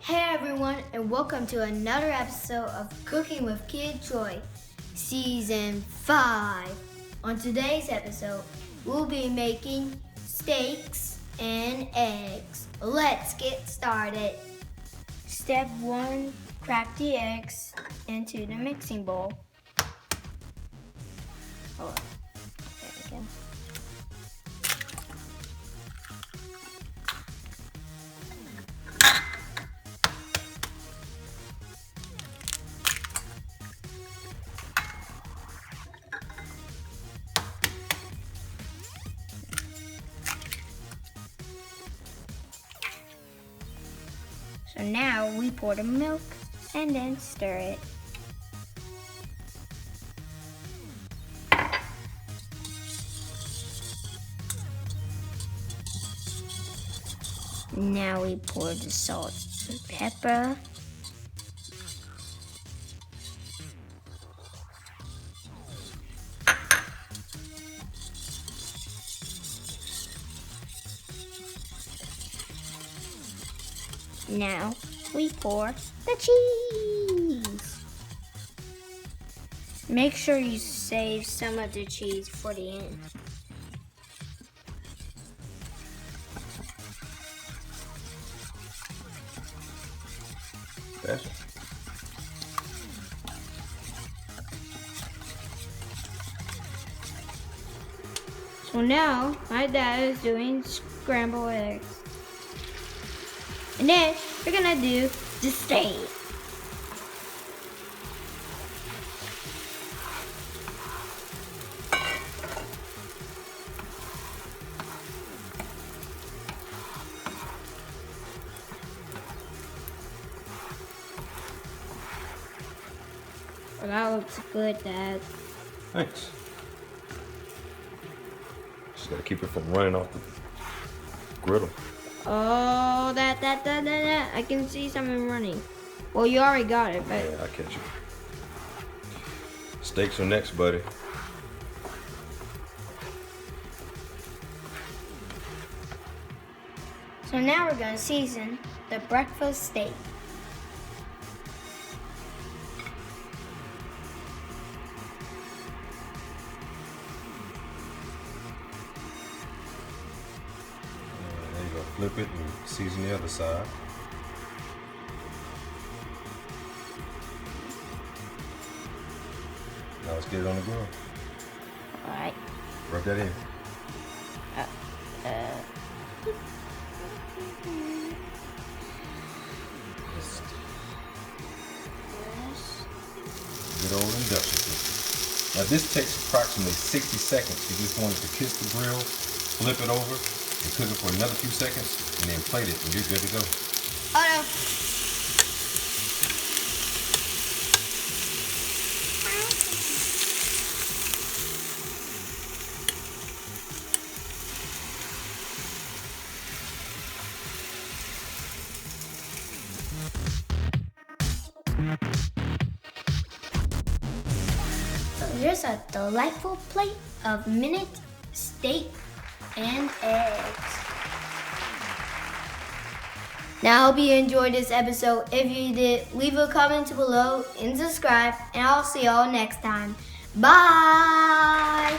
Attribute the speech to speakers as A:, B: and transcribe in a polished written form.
A: Hey everyone, and welcome to another episode of Cooking with Kid Joy, Season 5. On today's episode, we'll be making steaks and eggs. Let's get started. Step 1, crack the eggs into the mixing bowl. Oh, there we go. So now we pour the milk and then stir it. Now we pour the salt and pepper. Now we pour the cheese. Make sure you save some of the cheese for the end.
B: Gotcha.
A: So now my dad is doing scrambled eggs. And then we're gonna do the steak. Well, that looks good, Dad.
B: Thanks. Just gotta keep it from running off the griddle.
A: Oh, that. I can see something running. Well, you already got it, but...
B: Yeah, I'll catch you. Steaks are next, buddy.
A: So now we're gonna season the breakfast steak.
B: Flip it and season the other side. Now let's get it on the grill.
A: Alright.
B: Rub that in. Good old induction cooker. Now this takes approximately 60 seconds. You just want it to kiss the grill, flip it over, and cook it for another few seconds, and then plate it, and you're good to go.
A: Oh no. So here's a delightful plate of minute steak and eggs. Now, I hope you enjoyed this episode. If you did, leave a comment below and subscribe, and I'll see y'all next time. Bye!